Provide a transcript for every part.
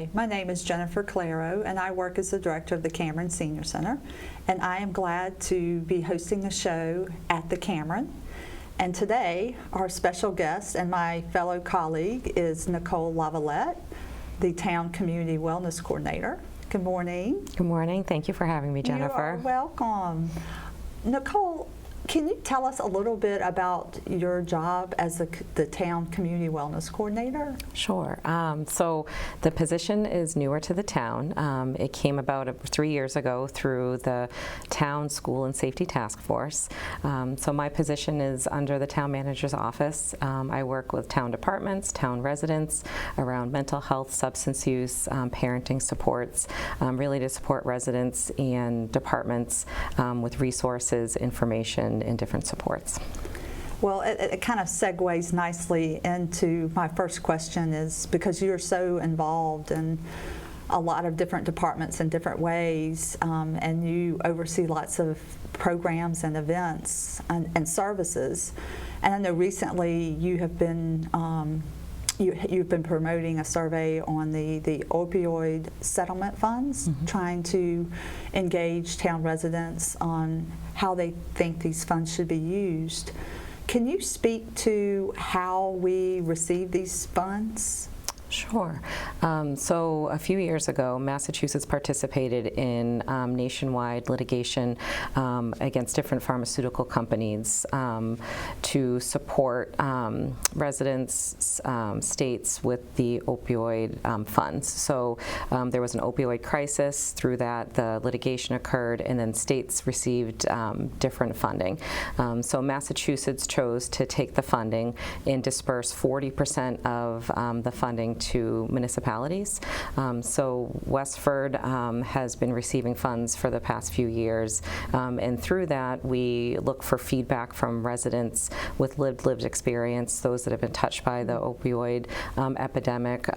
Hi, my name is Jennifer Claro, and I work as the director of the Cameron Senior Center. And I am glad to be hosting the show at the Cameron. And today, our special guest and my fellow colleague is Nicole Lavalette, the Town Community Wellness Coordinator. Good morning. Good morning. Thank you for having me, Jennifer. You are welcome. Nicole, can you tell us a little bit about your job as the Town Community Wellness Coordinator? Sure. So the position is newer to the town. It came about 3 years ago through the Town School and Safety Task Force. So my position is under the Town Manager's Office. I work with town departments, town residents around mental health, substance use, parenting supports, really to support residents and departments with resources, information, and different supports. Well, it kind of segues nicely into my first question, is because you're so involved in a lot of different departments in different ways, and you oversee lots of programs and events and services. And I know recently you have been you've been promoting a survey on the opioid settlement funds, trying to engage town residents on how they think these funds should be used. Can you speak to how we receive these funds? Sure. So a few years ago, Massachusetts participated in nationwide litigation against different pharmaceutical companies to support residents, states with the opioid funds. So there was an opioid crisis. Through that, the litigation occurred, and then states received different funding. So Massachusetts chose to take the funding and disperse 40% of the funding to municipalities. So Westford has been receiving funds for the past few years, and through that we look for feedback from residents with lived experience, those that have been touched by the opioid epidemic,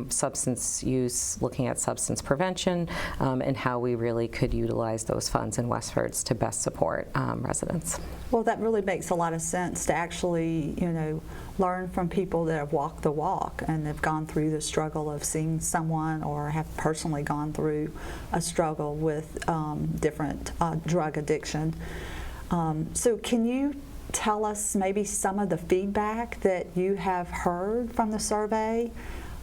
substance use, looking at substance prevention, and how we really could utilize those funds in Westford's to best support residents. Well, that really makes a lot of sense to actually, learn from people that have walked the walk and have gone through the struggle of seeing someone or have personally gone through a struggle with different drug addiction. So can you tell us maybe some of the feedback that you have heard from the survey,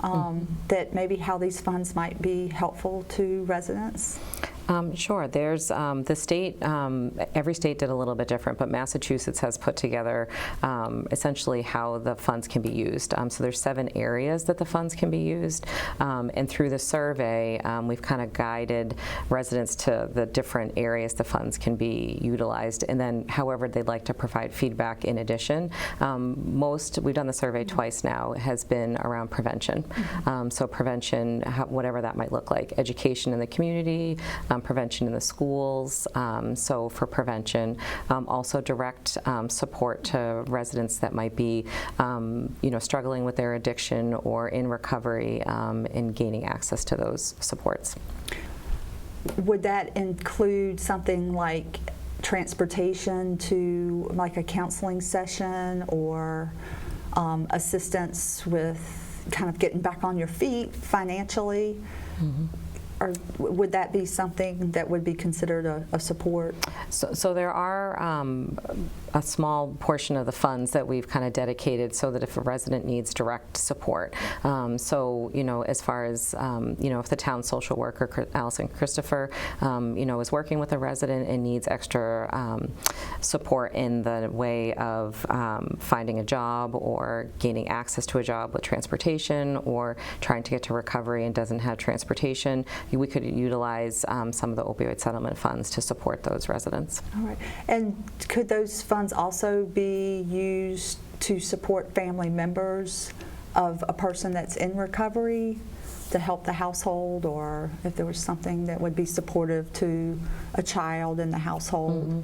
that maybe how these funds might be helpful to residents? Sure. There's the state, every state did a little bit different, but Massachusetts has put together essentially how the funds can be used. So there's 7 areas that the funds can be used, and through the survey we've kind of guided residents to the different areas the funds can be utilized, and then however they'd like to provide feedback in addition. We've done the survey twice now, has been around prevention. So prevention, whatever that might look like, education in the community, prevention in the schools, so for prevention, also direct support to residents that might be struggling with their addiction or in recovery, and gaining access to those supports. Would that include something like transportation to like a counseling session, or assistance with kind of getting back on your feet financially? Or would that be something that would be considered a support? So there are a small portion of the funds that we've kind of dedicated so that if a resident needs direct support. So, as far as, if the town social worker, Allison Christopher, is working with a resident and needs extra support in the way of finding a job or gaining access to a job with transportation, or trying to get to recovery and doesn't have transportation, we could utilize some of the opioid settlement funds to support those residents. All right. And could those funds also be used to support family members of a person that's in recovery, to help the household, or if there was something that would be supportive to a child in the household?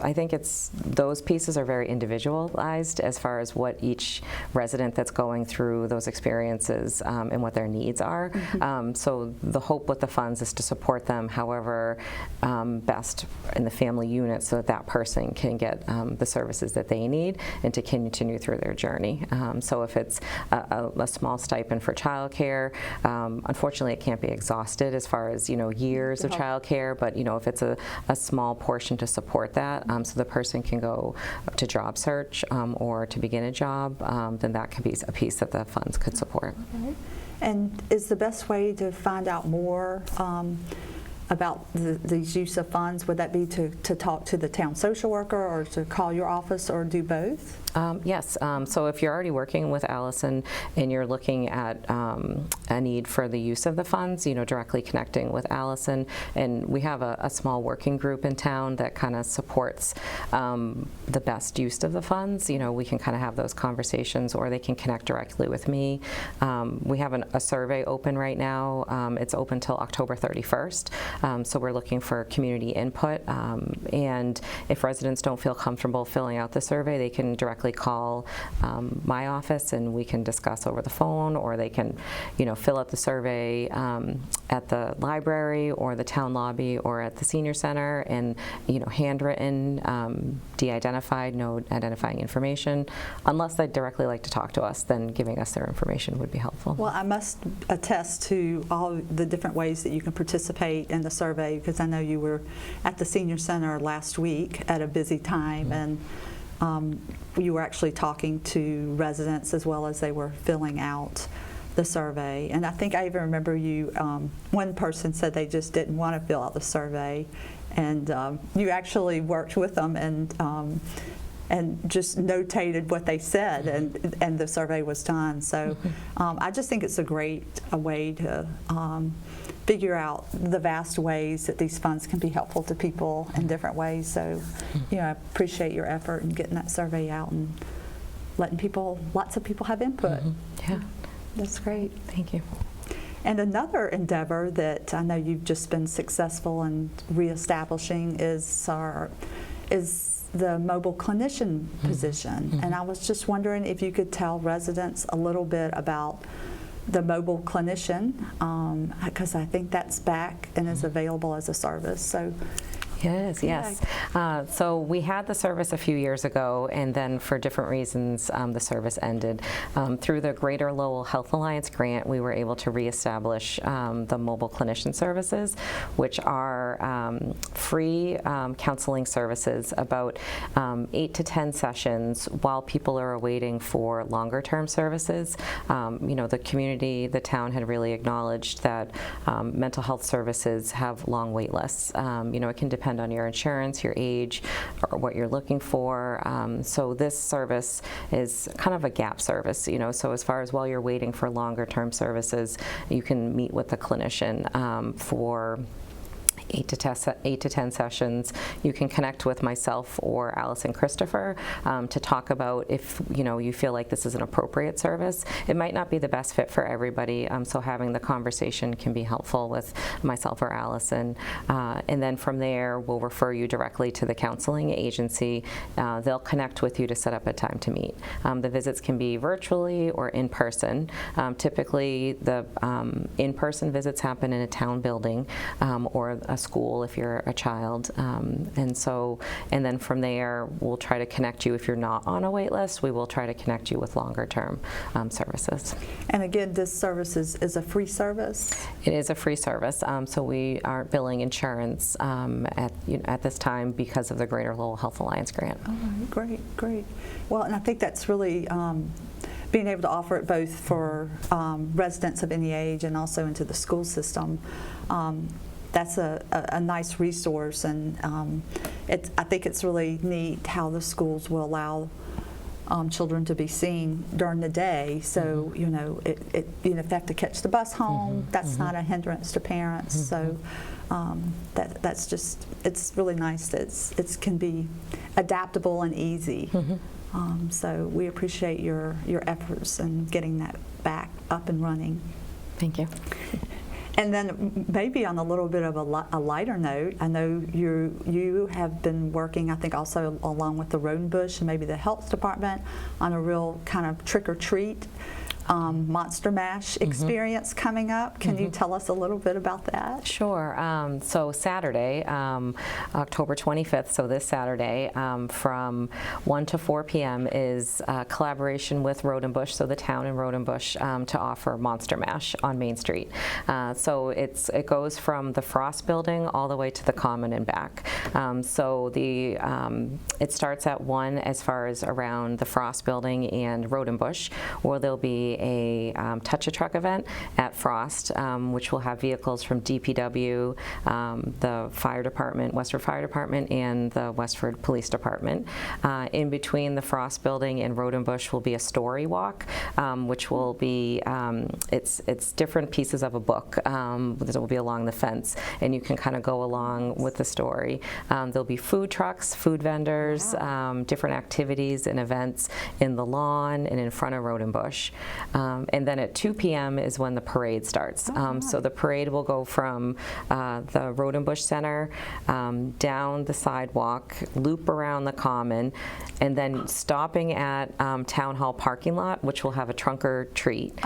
I think it's, those pieces are very individualized as far as what each resident that's going through those experiences and what their needs are. So the hope with the funds is to support them however best in the family unit so that that person can get the services that they need and to continue through their journey. So if it's a small stipend for childcare, unfortunately it can't be exhausted as far as years of childcare, but if it's a small portion to support that, so the person can go to job search or to begin a job, then that could be a piece that the funds could support. Okay. And is the best way to find out more about the use of funds, would that be to talk to the town social worker or to call your office or do both? Yes, so if you're already working with Allison and you're looking at a need for the use of the funds, directly connecting with Allison, and we have a small working group in town that kind of supports the best use of the funds. We can kind of have those conversations, or they can connect directly with me. We have a survey open right now. It's open till October 31st. So we're looking for community input, and if residents don't feel comfortable filling out the survey, they can directly call my office and we can discuss over the phone, or they can fill out the survey at the library or the town lobby or at the senior center, and handwritten, de-identified, no identifying information. Unless they'd directly like to talk to us, then giving us their information would be helpful. Well, I must attest to all the different ways that you can participate in the survey, because I know you were at the senior center last week at a busy time, and you were actually talking to residents as well as they were filling out the survey. And I think I even remember you, one person said they just didn't want to fill out the survey, and you actually worked with them and just notated what they said, and the survey was done. So I just think it's a great way to figure out the vast ways that these funds can be helpful to people in different ways. So, I appreciate your effort in getting that survey out and letting lots of people have input. Yeah. That's great. Thank you. And another endeavor that I know you've just been successful in reestablishing is the mobile clinician position. And I was just wondering if you could tell residents a little bit about the mobile clinician, because I think that's back and is available as a service. So. Yes, yes. So we had the service a few years ago, and then for different reasons, the service ended. Through the Greater Lowell Health Alliance grant, we were able to reestablish the mobile clinician services, which are free counseling services, about 8 to 10 sessions while people are awaiting for longer term services. The community, the town had really acknowledged that mental health services have long wait lists. It can depend on your insurance, your age, or what you're looking for. So this service is kind of a gap service, so as far as while you're waiting for longer term services, you can meet with the clinician for 8 to 10 sessions. You can connect with myself or Allison Christopher to talk about if you feel like this is an appropriate service. It might not be the best fit for everybody, so having the conversation can be helpful with myself or Allison. And then from there, we'll refer you directly to the counseling agency. They'll connect with you to set up a time to meet. The visits can be virtually or in person. Typically, the in-person visits happen in a town building or a school if you're a child, and then from there we'll try to connect you. If you're not on a wait list, we will try to connect you with longer term services. And again, this service is a free service? It is a free service, so we aren't billing insurance at this time because of the Greater Lowell Health Alliance grant. Oh, great. Well, and I think that's really being able to offer it both for residents of any age and also into the school system. That's a nice resource, and I think it's really neat how the schools will allow children to be seen during the day. So if they have to catch the bus home, that's not a hindrance to parents. So that's just, it's really nice that it can be adaptable and easy. So we appreciate your efforts in getting that back up and running. Thank you. And then maybe on a little bit of a lighter note, I know you have been working, I think also along with the Road and Bush and maybe the health department on a real kind of trick or treat Monster Mash experience coming up. Can you tell us a little bit about that? Sure. So Saturday, October 25th, so this Saturday, from 1 to 4 p.m. is collaboration with Road and Bush, so the town and Road and Bush, to offer Monster Mash on Main Street. So it goes from the Frost Building all the way to the Common and back. So it starts at 1 as far as around the Frost Building and Road and Bush, where there'll be a touch a truck event at Frost, which will have vehicles from DPW, the fire department, Westford Fire Department, and the Westford Police Department. In between the Frost Building and Road and Bush will be a story walk, which will be it's different pieces of a book that will be along the fence, and you can kind of go along with the story. There'll be food trucks, food vendors, different activities and events in the lawn and in front of Road and Bush. And then at 2 p.m. is when the parade starts. So the parade will go from the Road and Bush Center down the sidewalk, loop around the Common, and then stopping at Town Hall parking lot, which will have a trunk or treat,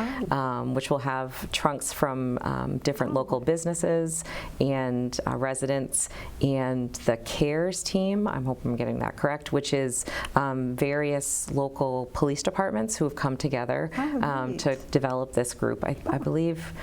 which will have trunks from different local businesses and residents, and the CARES team, I hope I'm getting that correct, which is various local police departments who have come together to develop this group. I believe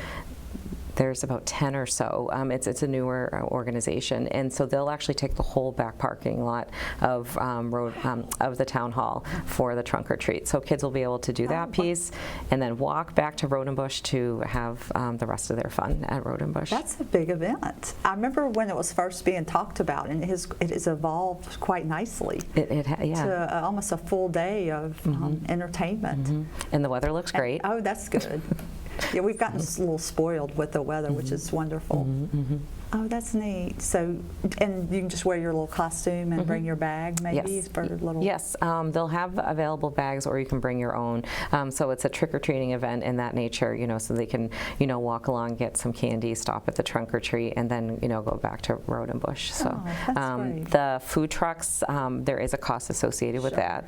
there's about 10 or so. It's a newer organization, and so they'll actually take the whole back parking lot of the town hall for the trunk or treat. So kids will be able to do that piece, and then walk back to Road and Bush to have the rest of their fun at Road and Bush. That's a big event. I remember when it was first being talked about, and it has evolved quite nicely. To almost a full day of entertainment. And the weather looks great. Oh, that's good. Yeah, we've gotten a little spoiled with the weather, which is wonderful. Oh, that's neat. So, and you can just wear your little costume and bring your bag, maybe, for a little. Yes, they'll have available bags, or you can bring your own. So it's a trick-or-treating event in that nature, so they can, walk along, get some candy, stop at the trunk or treat, and then, go back to Road and Bush. So that's great. The food trucks, there is a cost associated with that,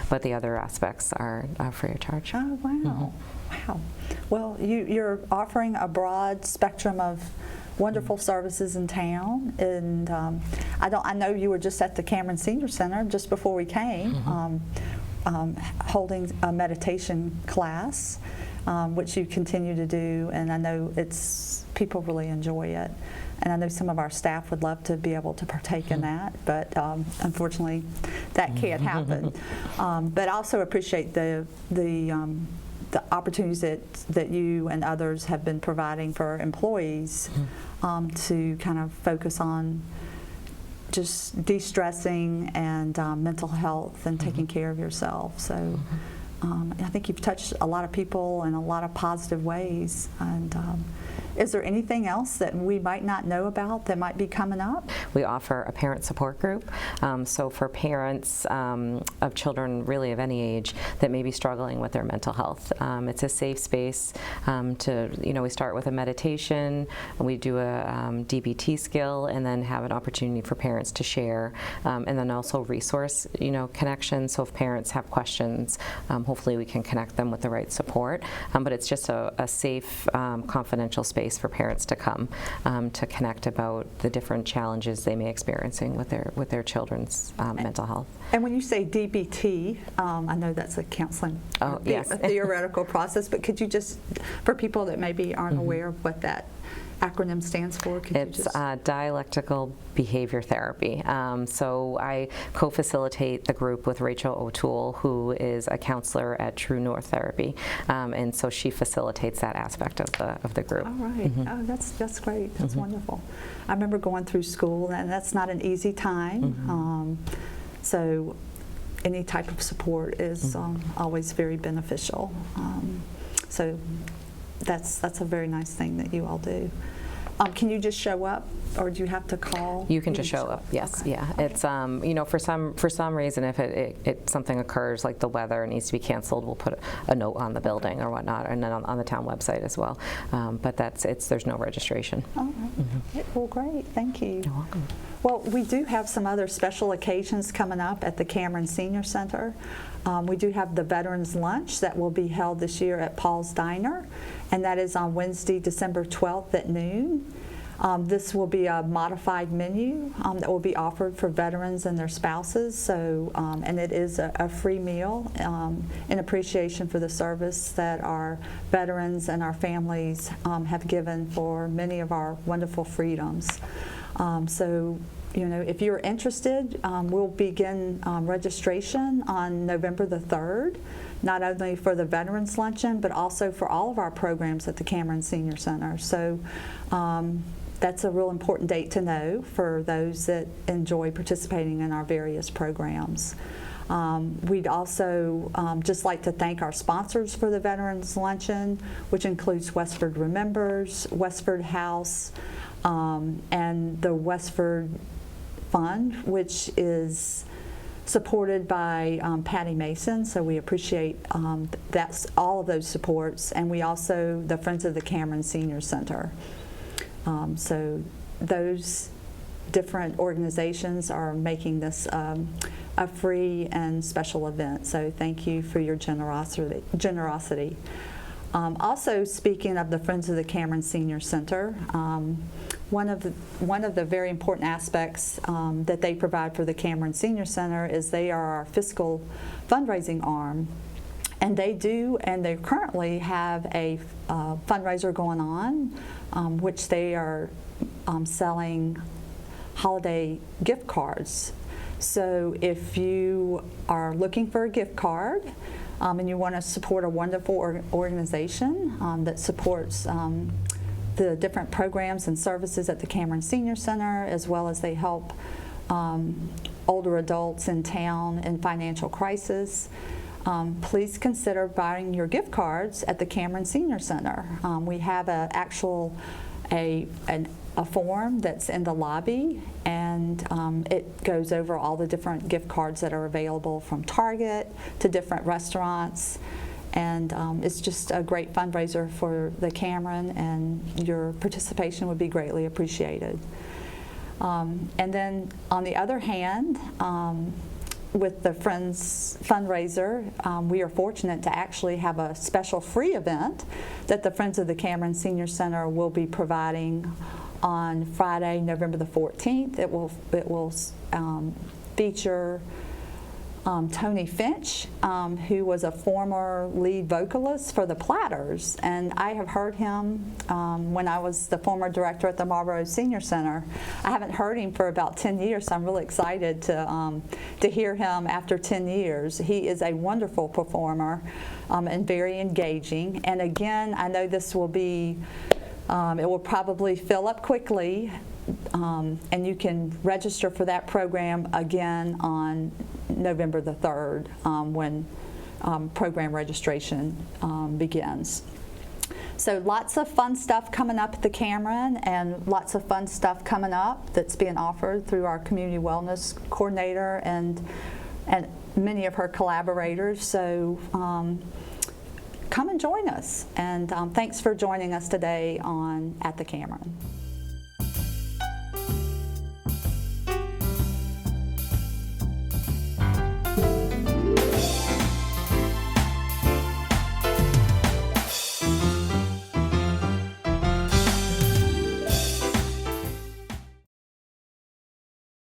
but the other aspects are free of charge. Oh, wow. Wow. Well, you're offering a broad spectrum of wonderful services in town, and I know you were just at the Cameron Senior Center just before we came, holding a meditation class, which you continue to do, and I know people really enjoy it. And I know some of our staff would love to be able to partake in that, but unfortunately, that can't happen. But I also appreciate the opportunities that you and others have been providing for employees to kind of focus on just de-stressing and mental health and taking care of yourself. So I think you've touched a lot of people in a lot of positive ways. And is there anything else that we might not know about that might be coming up? We offer a parent support group. So for parents of children really of any age that may be struggling with their mental health, it's a safe space we start with a meditation, we do a DBT skill, and then have an opportunity for parents to share, and then also resource connection. So if parents have questions, hopefully we can connect them with the right support. But it's just a safe, confidential space for parents to come to connect about the different challenges they may be experiencing with their children's mental health. And when you say DBT, I know that's a counseling, a theoretical process, but could you just, for people that maybe aren't aware of what that acronym stands for? It's dialectical behavior therapy. So I co-facilitate the group with Rachel O'Toole, who is a counselor at True North Therapy, and so she facilitates that aspect of the group. All right. Oh, that's great. That's wonderful. I remember going through school, and that's not an easy time. So any type of support is always very beneficial. So that's a very nice thing that you all do. Can you just show up, or do you have to call? You can just show up. Yes, Okay. yeah. It's for some reason, if something occurs like the weather needs to be canceled, we'll put a note on the building or whatnot, and then on the town website as well. But there's no registration. All right. Well, great. Thank you. You're welcome. Well, we do have some other special occasions coming up at the Cameron Senior Center. We do have the Veterans Lunch that will be held this year at Paul's Diner, and that is on Wednesday, December 12th at noon. This will be a modified menu that will be offered for veterans and their spouses. So, and it is a free meal in appreciation for the service that our veterans and our families have given for many of our wonderful freedoms. So, if you're interested, we'll begin registration on November the 3rd, not only for the Veterans Luncheon, but also for all of our programs at the Cameron Senior Center. So that's a real important date to know for those that enjoy participating in our various programs. We'd also just like to thank our sponsors for the Veterans Luncheon, which includes Westford Remembers, Westford House, and the Westford Fund, which is supported by Patty Mason, so we appreciate that's all of those supports, and we also the Friends of the Cameron Senior Center. So those different organizations are making this a free and special event. So thank you for your generosity. Also, speaking of the Friends of the Cameron Senior Center, one of the very important aspects that they provide for the Cameron Senior Center is they are our fiscal fundraising arm, and they currently have a fundraiser going on, which they are selling holiday gift cards. So if you are looking for a gift card, and you want to support a wonderful organization that supports the different programs and services at the Cameron Senior Center, as well as they help older adults in town in financial crisis, please consider buying your gift cards at the Cameron Senior Center. We have a form that's in the lobby, and it goes over all the different gift cards that are available from Target to different restaurants, and it's just a great fundraiser for the Cameron, and your participation would be greatly appreciated. And then on the other hand, with the Friends fundraiser, we are fortunate to actually have a special free event that the Friends of the Cameron Senior Center will be providing on Friday, November the 14th. It will feature Tony Finch, who was a former lead vocalist for the Platters, and I have heard him when I was the former director at the Marlboro Senior Center. I haven't heard him for about 10 years, so I'm really excited to hear him after 10 years. He is a wonderful performer and very engaging, and again, I know this will be it will probably fill up quickly, and you can register for that program again on November the 3rd when program registration begins. So lots of fun stuff coming up at the Cameron, and lots of fun stuff coming up that's being offered through our community wellness coordinator and many of her collaborators. So come and join us, and thanks for joining us today at the Cameron.